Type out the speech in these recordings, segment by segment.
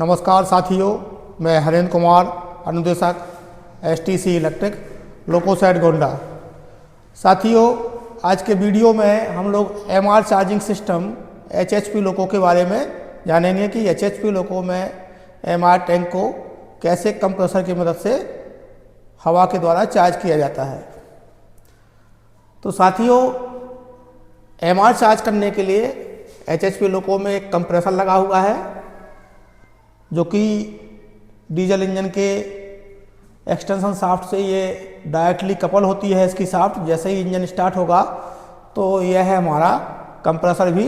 नमस्कार साथियों, मैं हरेंद्र कुमार, अनुदेशक एसटीसी इलेक्ट्रिक लोकोसाइट गोंडा। साथियों, आज के वीडियो में हम लोग एमआर चार्जिंग सिस्टम एचएचपी लोको के बारे में जानेंगे कि एचएचपी लोको में एमआर टैंक को कैसे कंप्रेसर की मदद से हवा के द्वारा चार्ज किया जाता है। तो साथियों, एमआर चार्ज करने के लिए एचएचपी लोको में एक कंप्रेसर लगा हुआ है, जो कि डीजल इंजन के एक्सटेंशन शाफ्ट से ये डायरेक्टली कपल होती है। इसकी शाफ्ट जैसे ही इंजन स्टार्ट होगा तो यह हमारा कंप्रेसर भी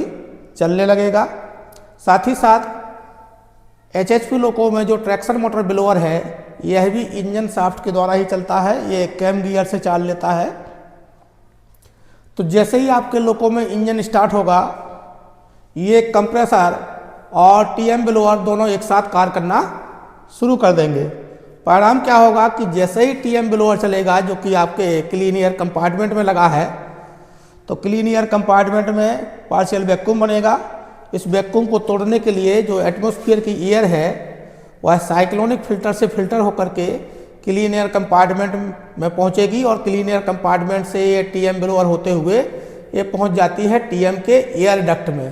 चलने लगेगा। साथ ही साथ एचएचपी लोको में जो ट्रैक्शन मोटर ब्लोअर है, यह भी इंजन शाफ्ट के द्वारा ही चलता है। ये कैम गियर से चाल लेता है। तो जैसे ही आपके लोको में इंजन स्टार्ट होगा, ये कंप्रेसर और टीएम ब्लोअर दोनों एक साथ कार्य करना शुरू कर देंगे। परिणाम क्या होगा कि जैसे ही टीएम ब्लोअर चलेगा, जो कि आपके क्लीन एयर कंपार्टमेंट में लगा है, तो क्लीन एयर कंपार्टमेंट में पार्शियल वैक्यूम बनेगा। इस वैक्यूम को तोड़ने के लिए जो एटमॉस्फेयर की एयर है, वह साइक्लोनिक फिल्टर से फिल्टर होकर के क्लीन एयर कंपार्टमेंट में पहुंचेगी और क्लीन एयर कंपार्टमेंट से ये टीएम ब्लोअर होते हुए ये पहुंच जाती है टीएम के एयर डक्ट में।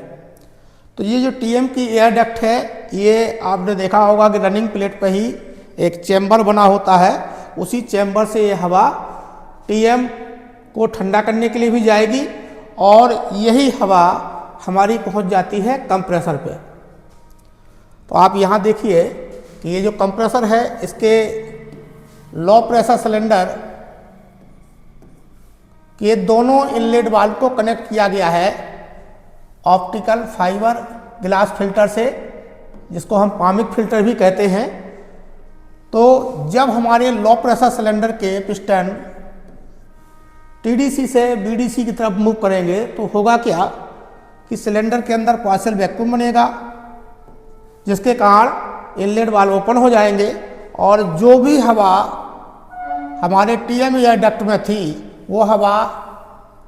तो ये जो टीएम की एयर डक्ट है, ये आपने देखा होगा कि रनिंग प्लेट पे ही एक चैम्बर बना होता है। उसी चैम्बर से ये हवा टीएम को ठंडा करने के लिए भी जाएगी और यही हवा हमारी पहुंच जाती है कंप्रेसर पे। तो आप यहाँ देखिए कि ये जो कंप्रेसर है, इसके लो प्रेशर सिलेंडर के दोनों इनलेट वाल्व को कनेक्ट किया गया है ऑप्टिकल फाइबर ग्लास फिल्टर से, जिसको हम पामिक फिल्टर भी कहते हैं। तो जब हमारे लो प्रेशर सिलेंडर के पिस्टन टीडीसी से बीडीसी की तरफ मूव करेंगे, तो होगा क्या कि सिलेंडर के अंदर पार्शियल वैक्यूम बनेगा, जिसके कारण इनलेट वाल्व ओपन हो जाएंगे और जो भी हवा हमारे टीएम एयर डक्ट में थी, वो हवा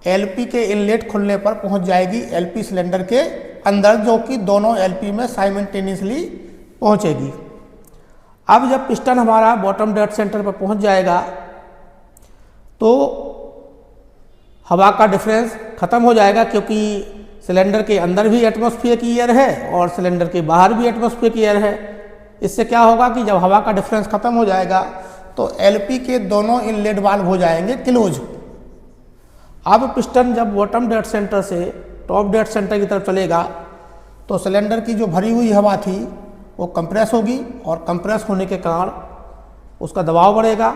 एलपी के इनलेट खुलने पर पहुंच जाएगी एलपी सिलेंडर के अंदर, जो कि दोनों एलपी में साइमल्टेनियसली पहुंचेगी। अब जब पिस्टन हमारा बॉटम डेड सेंटर पर पहुंच जाएगा, तो हवा का डिफरेंस खत्म हो जाएगा, क्योंकि सिलेंडर के अंदर भी एटमॉस्फेयर की एयर है और सिलेंडर के बाहर भी एटमॉस्फेयर की एयर है। इससे क्या होगा कि जब हवा का डिफरेंस खत्म हो जाएगा, तो एलपी के दोनों इनलेट वाल्व हो जाएंगे क्लोज। अब पिस्टन जब बॉटम डेड सेंटर से टॉप डेड सेंटर की तरफ चलेगा, तो सिलेंडर की जो भरी हुई हवा थी वो कंप्रेस होगी और कंप्रेस होने के कारण उसका दबाव बढ़ेगा,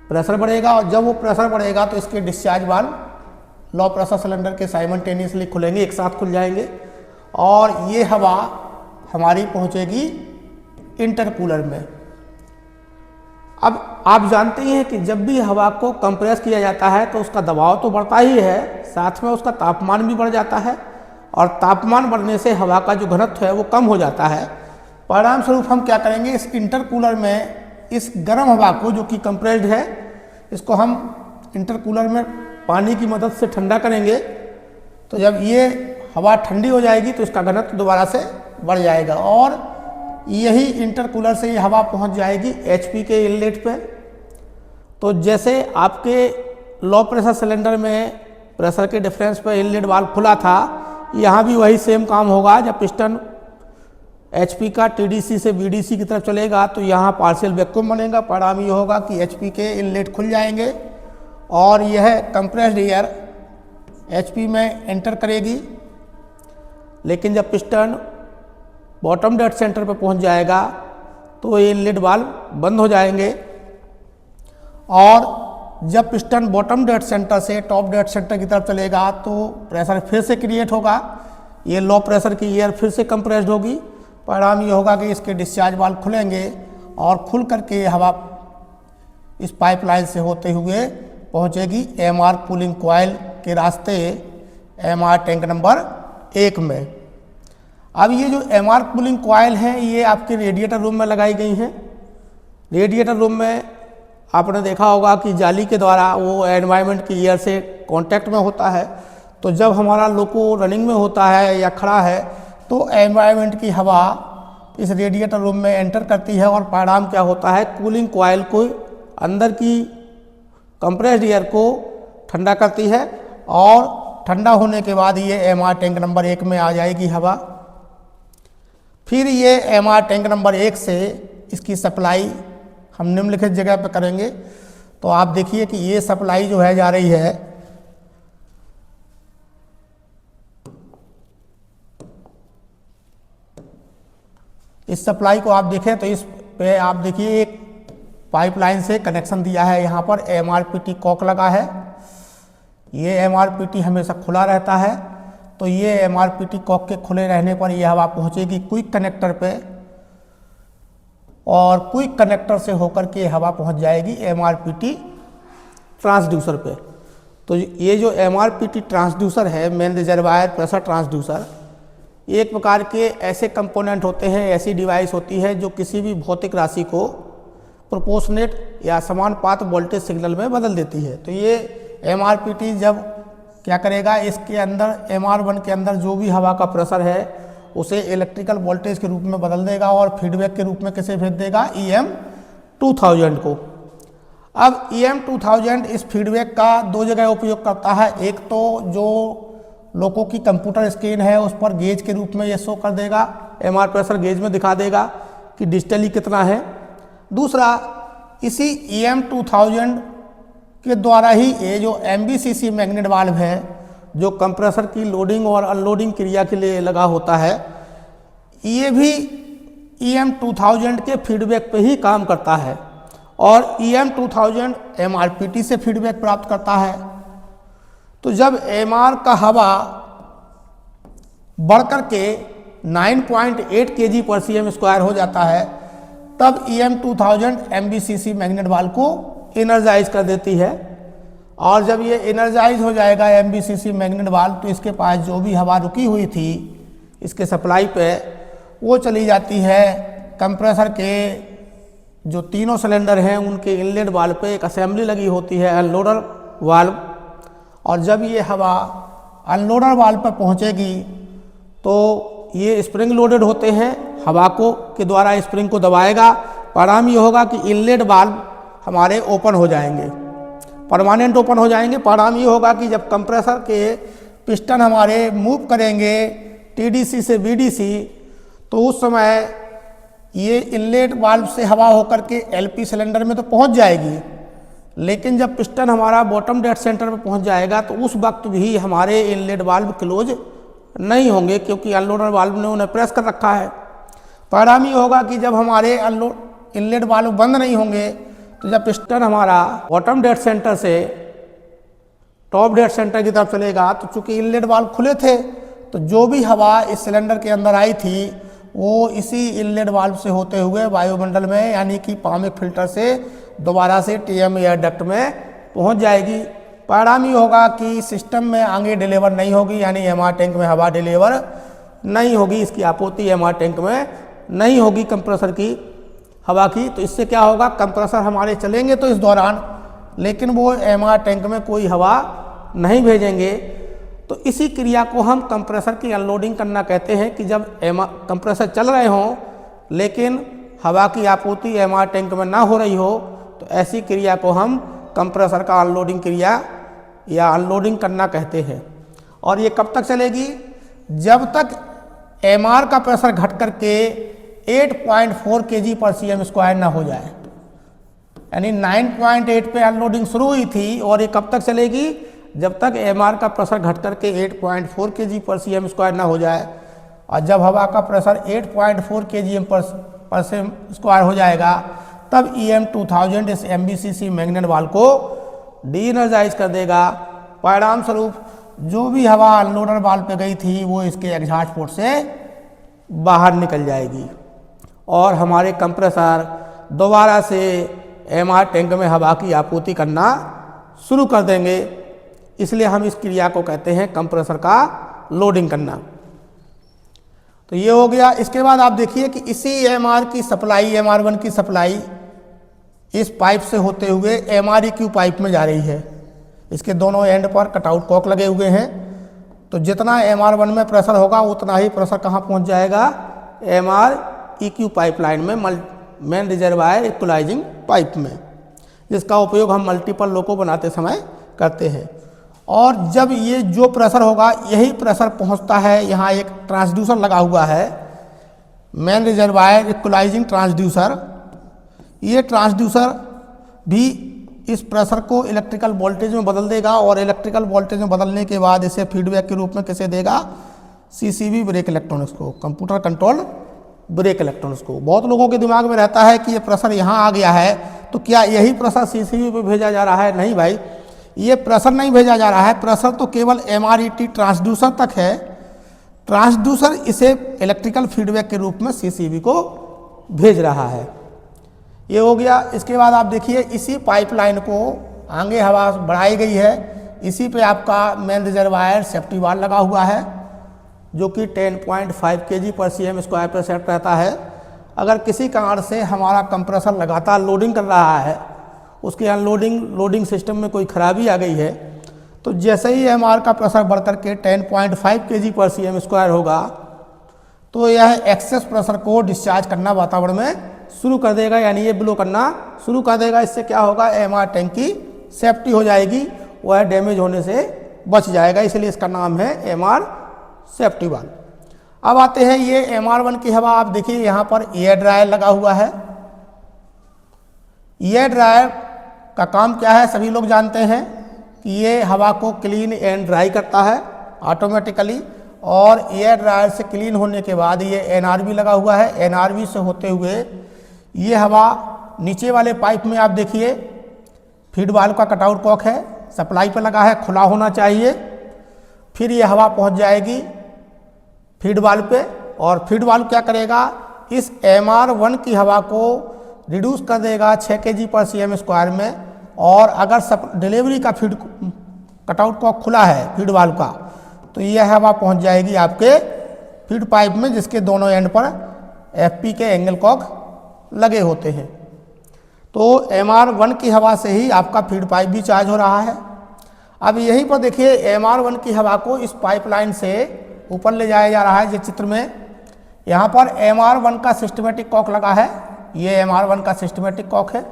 प्रेशर बढ़ेगा, और जब वो प्रेशर बढ़ेगा तो इसके discharge valve low pressure cylinder के साइमल्टेनियसली खुलेंगे, एक साथ खुल जाएंगे और ये हवा हमारी पहुंचेगी इंटरकूलर में। अब आप जानते हैं कि जब भी हवा को कंप्रेस किया जाता है तो उसका दबाव तो बढ़ता ही है, साथ में उसका तापमान भी बढ़ जाता है और तापमान बढ़ने से हवा का जो घनत्व है वो कम हो जाता है। परिणाम स्वरूप हम क्या करेंगे, इस इंटरकूलर में इस गर्म हवा को, जो कि कंप्रेस्ड है, इसको हम इंटरकूलर में पानी की मदद से ठंडा करेंगे। तो जब ये हवा ठंडी हो जाएगी तो इसका घनत्व दोबारा से बढ़ जाएगा और यही इंटरकूलर से ये हवा पहुंच जाएगी एचपी के इनलेट पे। तो जैसे आपके लो प्रेशर सिलेंडर में प्रेशर के डिफरेंस पे इनलेट वाल्व खुला था, यहाँ भी वही सेम काम होगा। जब पिस्टन एचपी का टीडीसी से बीडीसी की तरफ चलेगा, तो यहाँ पार्शियल वैक्यूम बनेगा। परिणाम ये होगा कि एचपी के इनलेट खुल जाएंगे और यह कंप्रेस्ड एयर एचपी में एंटर करेगी। लेकिन जब पिस्टन बॉटम डेड सेंटर पर पहुंच जाएगा, तो ये इनलेट वाल्व बंद हो जाएंगे और जब पिस्टन बॉटम डेड सेंटर से टॉप डेड सेंटर की तरफ चलेगा, तो प्रेशर फिर से क्रिएट होगा। ये लो प्रेशर की एयर फिर से कंप्रेस्ड होगी। परिणाम ये होगा कि इसके डिस्चार्ज वाल्व खुलेंगे और खुल करके हवा इस पाइपलाइन से होते हुए पहुंचेगी एमआर कूलिंग कॉइल के रास्ते एमआर टैंक नंबर 1 में। अब ये जो एमआर कूलिंग कॉइल है, ये आपके रेडिएटर रूम में लगाई गई हैं। रेडिएटर रूम में आपने देखा होगा कि जाली के द्वारा वो एनवायरनमेंट की एयर से कांटेक्ट में होता है। तो जब हमारा लोको रनिंग में होता है या खड़ा है, तो एनवायरनमेंट की हवा इस रेडिएटर रूम में एंटर करती है और परिणाम क्या होता है, कूलिंग कॉइल को अंदर की कंप्रेस्ड एयर को ठंडा करती है और ठंडा होने के बाद ये एमआर टैंक नंबर 1 में आ जाएगी हवा। फिर ये एमआर टैंक नंबर 1 से इसकी सप्लाई हम निम्नलिखित जगह पर करेंगे। तो आप देखिए कि ये सप्लाई जो है जा रही है, इस सप्लाई को आप देखें तो इस पे आप देखिए एक पाइपलाइन से कनेक्शन दिया है। यहाँ पर एमआरपीटी कॉक लगा है, ये एमआरपीटी हमेशा खुला रहता है। तो ये एमआरपीटी कॉक के खुले रहने पर यह हवा पहुँचेगी क्विक कनेक्टर पे और क्विक कनेक्टर से होकर के हवा पहुँच जाएगी एमआरपीटी ट्रांसड्यूसर पे। तो ये जो एमआरपीटी ट्रांसड्यूसर है, मेन रिजर्वायर प्रेशर ट्रांसड्यूसर, एक प्रकार के ऐसे कंपोनेंट होते हैं, ऐसी डिवाइस होती है जो किसी भी भौतिक राशि को प्रोपोर्शनेट या समानुपात वोल्टेज सिग्नल में बदल देती है। तो ये एमआरपीटी जब क्या करेगा, इसके अंदर एमआर1 के अंदर जो भी हवा का प्रेशर है उसे इलेक्ट्रिकल वोल्टेज के रूप में बदल देगा और फीडबैक के रूप में कैसे भेज देगा, EM2000 को। अब EM2000 इस फीडबैक का दो जगह उपयोग करता है। एक तो जो लोगों की कंप्यूटर स्क्रीन है उस पर गेज के रूप में ये शो कर देगा, एमआर प्रेशर गेज में दिखा देगा कि डिजिटली कितना है। दूसरा, इसी EM2000 के द्वारा ही ये जो MBCC मैग्नेट वाल्व है जो कंप्रेसर की लोडिंग और अनलोडिंग क्रिया के लिए लगा होता है, ये भी EM2000 के फीडबैक पे ही काम करता है और EM2000 MRPT से फीडबैक प्राप्त करता है। तो जब एमआर का हवा बढ़कर के 9.8 kg/cm² हो जाता है तब EM2000 MBCC मैग्नेट वाल्व को एनर्जाइज कर देती है और जब ये एनर्जाइज हो जाएगा MBCC मैग्नेट वाल्व तो इसके पास जो भी हवा रुकी हुई थी इसके सप्लाई पे वो चली जाती है कंप्रेसर के जो तीनों सिलेंडर हैं उनके इनलेट वाल्व पे एक असेंबली लगी होती है अनलोडर वाल्व, और जब ये हवा अनलोडर वाल्व पर पहुंचेगी तो ये स्प्रिंग लोडेड होते हैं, हवा को के द्वारा स्प्रिंग को दबाएगा। परिणाम ये होगा कि इनलेट वाल्व हमारे ओपन हो जाएंगे, परमानेंट ओपन हो जाएंगे। परिणाम ये होगा कि जब कंप्रेसर के पिस्टन हमारे मूव करेंगे TDC से BDC तो उस समय ये इनलेट वाल्व से हवा होकर के LP सिलेंडर में तो पहुंच जाएगी, लेकिन जब पिस्टन हमारा बॉटम डेड सेंटर पर पहुंच जाएगा तो उस वक्त भी हमारे इनलेट वाल्व क्लोज नहीं होंगे क्योंकि अनलोडर वाल्व ने उन्हें प्रेस कर रखा है। परिणाम ये होगा कि जब हमारे इनलेट वाल्व बंद नहीं होंगे तो जब पिस्टन हमारा बॉटम डेड सेंटर से टॉप डेड सेंटर की तरफ चलेगा तो चूंकि इनलेट वाल्व खुले थे तो जो भी हवा इस सिलेंडर के अंदर आई थी वो इसी इनलेट वाल्व से होते हुए वायुमंडल में यानी कि पामिक फिल्टर से दोबारा से TM एयर डक्ट में पहुंच जाएगी। परिणाम ये होगा कि सिस्टम में आगे डिलीवर नहीं होगी, यानी एमआर टैंक में हवा डिलीवर नहीं होगी, इसकी आपूर्ति एमआर टैंक में नहीं होगी कंप्रेसर की हवा की। तो इससे क्या होगा, कंप्रेसर हमारे चलेंगे तो इस दौरान, लेकिन वो एमआर टैंक में कोई हवा नहीं भेजेंगे। तो इसी क्रिया को हम कंप्रेसर की अनलोडिंग करना कहते हैं कि जब कंप्रेसर चल रहे हों लेकिन हवा की आपूर्ति एमआर टैंक में ना हो रही हो तो ऐसी क्रिया को हम कंप्रेसर का अनलोडिंग क्रिया या अनलोडिंग करना कहते हैं। और ये कब तक चलेगी, जब तक एमआर का प्रेशर घट करके 8.4 kg/cm² ना हो जाए। यानी 9.8 पे अनलोडिंग शुरू हुई थी और ये कब तक चलेगी, जब तक एमआर का प्रेशर घट करके 8.4 kg/cm² ना हो जाए। और जब हवा का प्रेशर 8.4 kg/cm² हो जाएगा तब EM2000 इस MBCC मैग्नेट वाल्व को डी एनर्जाइज कर देगा। परिणाम स्वरूप जो भी हवा अनलोडर वाल्व पे गई थी वो इसके एग्जॉस्ट पोर्ट से बाहर निकल जाएगी और हमारे कंप्रेसर दोबारा से एमआर टैंक में हवा की आपूर्ति करना शुरू कर देंगे। इसलिए हम इस क्रिया को कहते हैं कंप्रेसर का लोडिंग करना। तो ये हो गया। इसके बाद आप देखिए कि इसी एमआर की सप्लाई, एमआर1 की सप्लाई इस पाइप से होते हुए MREQ पाइप में जा रही है। इसके दोनों एंड पर कटआउट कॉक लगे हुए हैं। तो जितना एमआर1 में प्रेशर होगा उतना ही प्रेशर कहाँ पहुँच जाएगा, EQ पाइपलाइन में मेन रिजर्वायर इक्वलाइजिंग पाइप में, जिसका उपयोग हम मल्टीपल लोको बनाते समय करते हैं। और जब ये जो प्रेशर होगा यही प्रेशर पहुंचता है, यहाँ एक ट्रांसड्यूसर लगा हुआ है, मेन रिजर्वायर इक्वलाइजिंग ट्रांसड्यूसर। ये ट्रांसड्यूसर भी इस प्रेशर को इलेक्ट्रिकल वोल्टेज में बदल देगा और इलेक्ट्रिकल वोल्टेज में बदलने के बाद इसे फीडबैक के रूप में किसे देगा, CCV ब्रेक इलेक्ट्रॉनिक्स को, कंप्यूटर कंट्रोल ब्रेक इलेक्ट्रॉनिक्स को। बहुत लोगों के दिमाग में रहता है कि ये प्रेशर यहाँ आ गया है तो क्या यही प्रेशर CCV पे भेजा जा रहा है? नहीं भाई, ये प्रेशर नहीं भेजा जा रहा है, प्रेशर तो केवल MRET ट्रांसड्यूसर तक है। ट्रांसड्यूसर इसे इलेक्ट्रिकल फीडबैक के रूप में CCV को भेज रहा है। ये हो गया। इसके बाद आप देखिए इसी पाइपलाइन को आगे हवा बढ़ाई गई है, इसी पे आपका मेन रिजर्वायर सेफ्टी वाल्व लगा हुआ है जो कि 10.5 kg/cm² पर सेट रहता है। अगर किसी कारण से हमारा कंप्रेसर लगातार लोडिंग कर रहा है, उसके अनलोडिंग लोडिंग सिस्टम में कोई खराबी आ गई है, तो जैसे ही MR का प्रेशर बढ़ करके 10.5 kg/cm² होगा तो यह एक्सेस प्रेशर को डिस्चार्ज करना वातावरण में शुरू कर देगा, यानी ये ब्लो करना शुरू कर देगा। इससे क्या होगा, MR टैंक की सेफ्टी हो जाएगी, वह डैमेज होने से बच जाएगा, इसलिए इसका नाम है MR सेफ्टी वाल्व। अब आते हैं ये MR1 की हवा। आप देखिए यहाँ पर एयर ड्रायर लगा हुआ है। एयर ड्रायर का काम क्या है, सभी लोग जानते हैं कि ये हवा को क्लीन एंड ड्राई करता है ऑटोमेटिकली, और एयर ड्रायर से क्लीन होने के बाद ये NRV लगा हुआ है। NRV से होते हुए ये हवा नीचे वाले पाइप में आप देखिए फीड वाल्व का कटआउट कॉक है, सप्लाई पर लगा है, खुला होना चाहिए। फिर ये हवा पहुंच जाएगी फीड वाल्व पे, और फीड वाल्व क्या करेगा, इस MR1 की हवा को रिड्यूस कर देगा 6 kg/cm² में। और अगर डिलीवरी का फीड कटआउट कॉक खुला है फीड वाल्व का, तो यह हवा पहुंच जाएगी आपके फीड पाइप में, जिसके दोनों एंड पर FP के एंगल कॉक लगे होते हैं। तो MR1 की हवा से ही आपका फीड पाइप भी चार्ज हो रहा है। अब यहीं पर देखिए MR1 की हवा को इस पाइपलाइन से ऊपर ले जाया जा रहा है। जिस चित्र में यहाँ पर MR1 का सिस्टमेटिक कॉक लगा है, ये MR1 का सिस्टमेटिक कॉक है,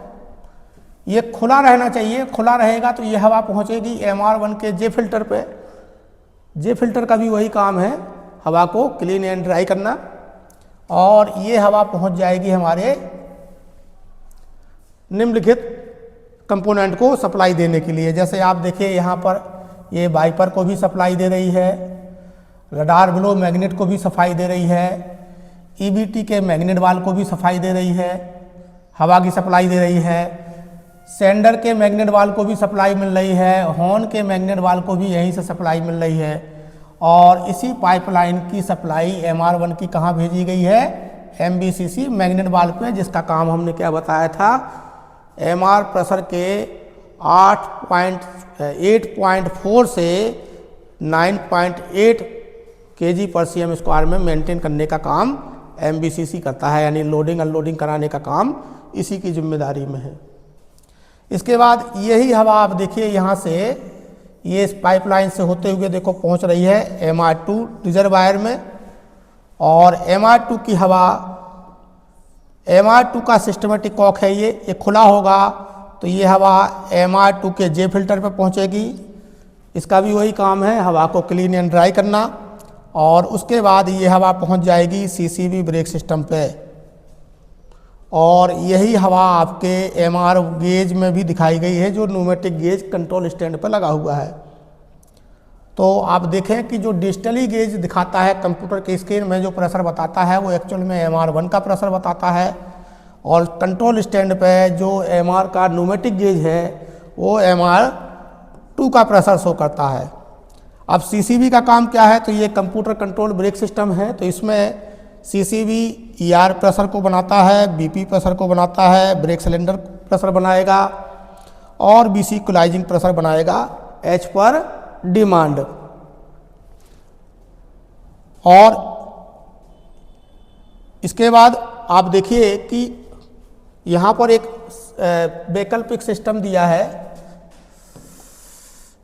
ये खुला रहना चाहिए। खुला रहेगा तो ये हवा पहुँचेगी MR1 के J फिल्टर पे। J फिल्टर का भी वही काम है, हवा को क्लीन एंड ड्राई करना, और ये हवा पहुंच जाएगी हमारे निम्नलिखित कंपोनेंट को सप्लाई देने के लिए। जैसे आप देखिए यहाँ पर ये वाइपर को भी सप्लाई दे रही है, रडार ब्लो मैग्नेट को भी सफाई दे रही है, EBT के मैग्नेट वाल्व को भी सफाई दे रही है, हवा की सप्लाई दे रही है, सेंडर के मैग्नेट वाल्व को भी सप्लाई मिल रही है, हॉर्न के मैग्नेट वाल्व को भी यहीं से सप्लाई मिल रही है। और इसी पाइपलाइन की सप्लाई MR1 की कहाँ भेजी गई है, MBCC मैग्नेट वाल्व पे, जिसका काम हमने क्या बताया था, MR प्रेशर के 8.4 से 9.8 kg/cm² में मेंटेन करने का काम MBCC करता है, यानी लोडिंग अनलोडिंग कराने का काम इसी की जिम्मेदारी में है। इसके बाद यही हवा आप देखिए यहाँ से ये इस पाइपलाइन से होते हुए देखो पहुँच रही है MR2 रिजर्वायर में, और MR2 की हवा, MR2 का सिस्टमेटिक कॉक है ये खुला होगा तो ये हवा MR2 के J फिल्टर पे पहुँचेगी। इसका भी वही काम है, हवा को क्लीन एंड ड्राई करना, और उसके बाद ये हवा पहुँच जाएगी CCV ब्रेक सिस्टम पे, और यही हवा आपके MR गेज में भी दिखाई गई है, जो न्यूमेटिक गेज कंट्रोल स्टैंड पर लगा हुआ है। तो आप देखें कि जो डिजिटली गेज दिखाता है कंप्यूटर के स्क्रीन में, जो प्रेशर बताता है वो एक्चुअल में MR1 का प्रेशर बताता है, और कंट्रोल स्टैंड पे जो MR का न्यूमेटिक गेज है वो MR2 का प्रेशर शो करता है। अब CCV का काम क्या है, तो ये कंप्यूटर कंट्रोल ब्रेक सिस्टम है, तो इसमें CCV ER प्रेशर को बनाता है, BP प्रेशर को बनाता है, ब्रेक सिलेंडर प्रेशर बनाएगा, और BC इक्वलाइजिंग प्रेशर बनाएगा एज पर डिमांड। और इसके बाद आप देखिए कि यहाँ पर एक वैकल्पिक सिस्टम दिया है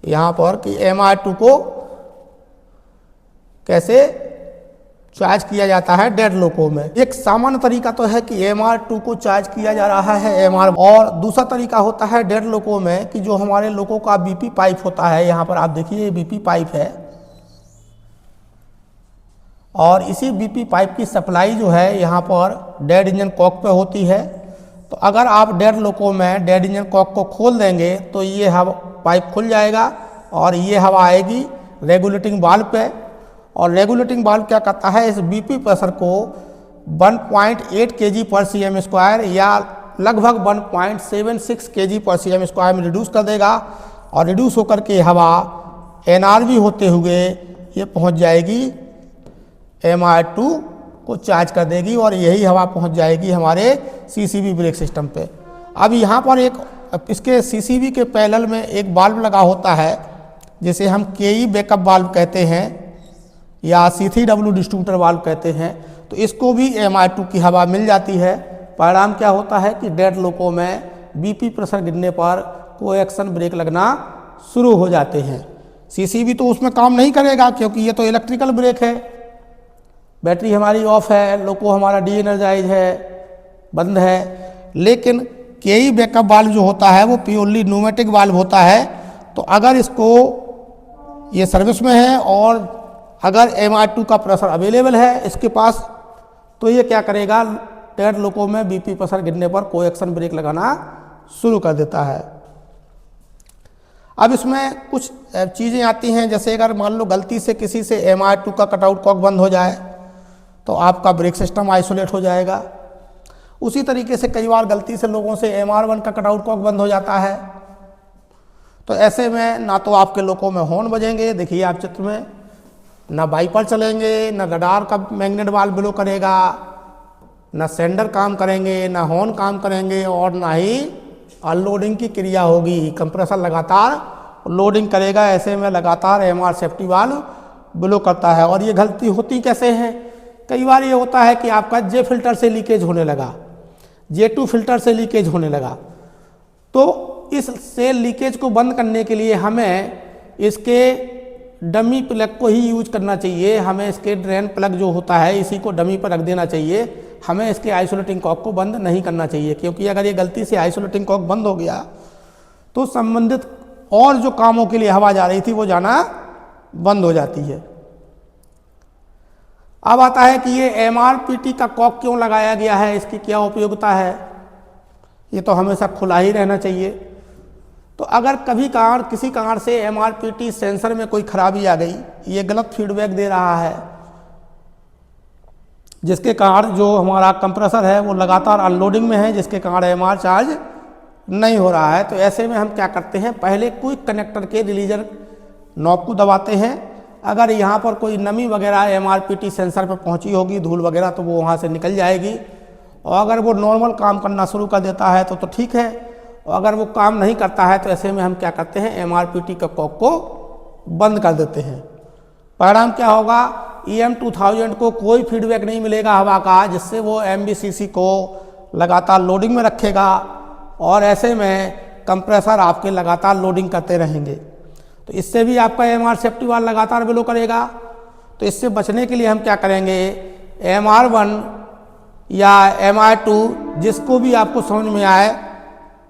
यहाँ पर कि MR2 को कैसे चार्ज किया जाता है डेड लोको में। एक सामान्य तरीका तो है कि MR2 को चार्ज किया जा रहा है MR, और दूसरा तरीका होता है डेड लोको में कि जो हमारे लोको का BP पाइप होता है, यहाँ पर आप देखिए ये BP पाइप है, और इसी BP पाइप की सप्लाई जो है यहाँ पर डेड इंजन कॉक पे होती है। तो अगर आप डेड लोको में डेड इंजन कॉक को खोल देंगे तो ये हवा पाइप खुल जाएगा और ये हवा आएगी रेगुलेटिंग वाल्व पे, और रेगुलेटिंग वाल्व क्या करता है, इस BP प्रेशर को 1.8 kg/cm² या लगभग 1.76 kg/cm² में रिड्यूस कर देगा, और रिड्यूस होकर के हवा NRV होते हुए ये पहुंच जाएगी MR2 को चार्ज कर देगी, और यही हवा पहुंच जाएगी हमारे CCV ब्रेक सिस्टम पे। अब यहाँ पर एक इसके CCV के पैरेलल में एक वाल्व लगा होता है जिसे हम KE बैकअप वाल्व कहते हैं या C3W डिस्ट्रीब्यूटर वाल्व कहते हैं। तो इसको भी MR2 की हवा मिल जाती है। परिणाम क्या होता है कि डेड लोको में BP प्रेशर गिरने पर कोएक्शन ब्रेक लगना शुरू हो जाते हैं। CCV तो उसमें काम नहीं करेगा क्योंकि ये तो इलेक्ट्रिकल ब्रेक है, बैटरी हमारी ऑफ है, लोको हमारा डी एनर्जाइज है, बंद है। लेकिन KE बैकअप वाल्व जो होता है वो प्योरली न्यूमेटिक वाल्व होता है। तो अगर इसको ये सर्विस में है और अगर MR2 का प्रेशर अवेलेबल है इसके पास, तो ये क्या करेगा, डेड लोको में BP प्रेशर गिरने पर कोएक्शन ब्रेक लगाना शुरू कर देता है। अब इसमें कुछ चीज़ें आती हैं, जैसे अगर मान लो गलती से किसी से MR2 का कटआउट कॉक बंद हो जाए तो आपका ब्रेक सिस्टम आइसोलेट हो जाएगा। उसी तरीके से कई बार गलती से लोगों से MR1 का कटआउट कॉक बंद हो जाता है, तो ऐसे में ना तो आपके लोको में हॉर्न बजेंगे, देखिए आप चित्र में, ना वाइपर चलेंगे, ना रडार का मैग्नेट वाल्व ब्लो करेगा, ना सेंडर काम करेंगे, ना हॉर्न काम करेंगे, और ना ही अनलोडिंग की क्रिया होगी। कंप्रेसर लगातार लोडिंग करेगा, ऐसे में लगातार MR सेफ्टी वाल्व ब्लो करता है। और ये गलती होती कैसे है, कई बार ये होता है कि आपका J फिल्टर से लीकेज होने लगा, J2 फिल्टर से लीकेज होने लगा। तो इस से लीकेज को बंद करने के लिए हमें इसके डमी प्लग को ही यूज करना चाहिए। हमें इसके ड्रेन प्लग जो होता है इसी को डमी पर रख देना चाहिए। हमें इसके आइसोलेटिंग कॉक को बंद नहीं करना चाहिए, क्योंकि अगर ये गलती से आइसोलेटिंग कॉक बंद हो गया तो संबंधित और जो कामों के लिए हवा जा रही थी वो जाना बंद हो जाती है। अब आता है कि ये MRPT का कॉक क्यों लगाया गया है, इसकी क्या उपयोगिता है। ये तो हमेशा खुला ही रहना चाहिए। तो अगर कभी किसी कारण से MRPT सेंसर में कोई खराबी आ गई, ये गलत फीडबैक दे रहा है, जिसके कारण जो हमारा कंप्रेसर है वो लगातार अनलोडिंग में है, जिसके कारण MR चार्ज नहीं हो रहा है, तो ऐसे में हम क्या करते हैं, पहले क्विक कनेक्टर के रिलीजर नॉब को दबाते हैं। अगर यहाँ पर कोई नमी वगैरह MRPT सेंसर पर पहुँची होगी, धूल वगैरह, तो वो वहाँ से निकल जाएगी। और अगर वो नॉर्मल काम करना शुरू कर देता है तो ठीक है, और अगर वो काम नहीं करता है तो ऐसे में हम क्या करते हैं, MRPT का कॉक को बंद कर देते हैं। परिणाम क्या होगा, EM2000 को कोई फीडबैक नहीं मिलेगा हवा का, जिससे वो MVCC को लगातार लोडिंग में रखेगा, और ऐसे में कंप्रेसर आपके लगातार लोडिंग करते रहेंगे। तो इससे भी आपका MR सेफ्टी वाल्व लगातार ब्लो करेगा। तो इससे बचने के लिए हम क्या करेंगे, MR1 या MR2 जिसको भी आपको समझ में आए,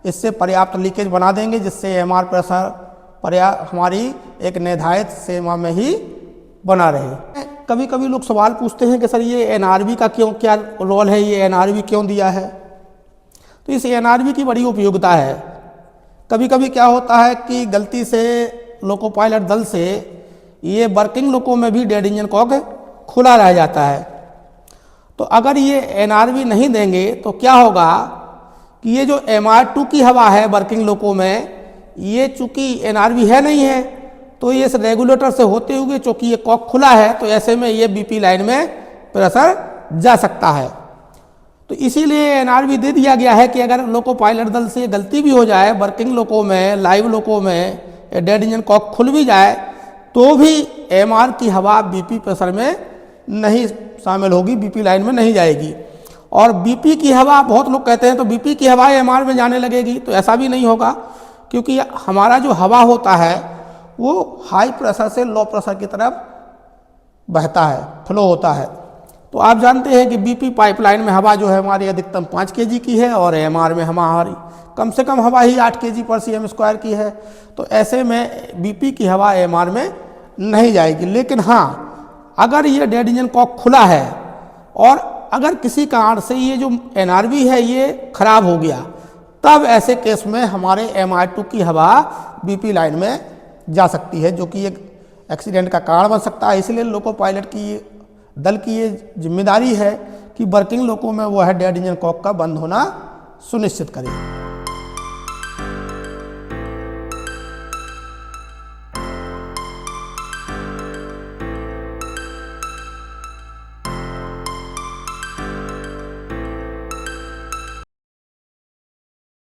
इससे पर्याप्त लीकेज बना देंगे, जिससे MR प्रेशर हमारी एक निर्धारित सीमा में ही बना रहे। कभी कभी लोग सवाल पूछते हैं कि सर ये NRV का क्या रोल है, ये NRV क्यों दिया है। तो इस NRV की बड़ी उपयोगिता है। कभी कभी क्या होता है कि गलती से लोको पायलट दल से ये वर्किंग लोको में भी डेड इंजन कॉक खुला रह जाता है। तो अगर ये NRV नहीं देंगे तो क्या होगा कि ये जो MR2 की हवा है वर्किंग लोको में, ये चूंकि NRV है नहीं है, तो ये इस रेगुलेटर से होते हुए, चूंकि ये कॉक खुला है, तो ऐसे में ये BP लाइन में प्रेशर जा सकता है। तो इसीलिए NRV दे दिया गया है कि अगर लोको पायलट दल से गलती भी हो जाए, वर्किंग लोको में, लाइव लोको में डेड इंजन कॉक खुल भी जाए, तो भी MR की हवा BP प्रेशर में नहीं शामिल होगी, BP लाइन में नहीं जाएगी। और BP की हवा, बहुत लोग कहते हैं तो BP की हवा MR में जाने लगेगी, तो ऐसा भी नहीं होगा, क्योंकि हमारा जो हवा होता है वो हाई प्रेशर से लो प्रेशर की तरफ बहता है, फ्लो होता है। तो आप जानते हैं कि बीपी पाइपलाइन में हवा जो है हमारी अधिकतम 5 kg की है और एएमआर में हमारी कम से कम हवा ही 8 kg/cm² की है। तो ऐसे में बीपी की हवा एएमआर में नहीं जाएगी। लेकिन हाँ, अगर ये डेड इंजन कॉक खुला है और अगर किसी कारण से ये जो एनआरवी है ये खराब हो गया, तब ऐसे केस में हमारे MR2 की हवा बीपी लाइन में जा सकती है, जो कि एक एक्सीडेंट का कारण बन सकता है। इसलिए लोको पायलट की दल की ये जिम्मेदारी है कि वर्किंग लोको में वो है डेड इंजन कॉक का बंद होना सुनिश्चित करें।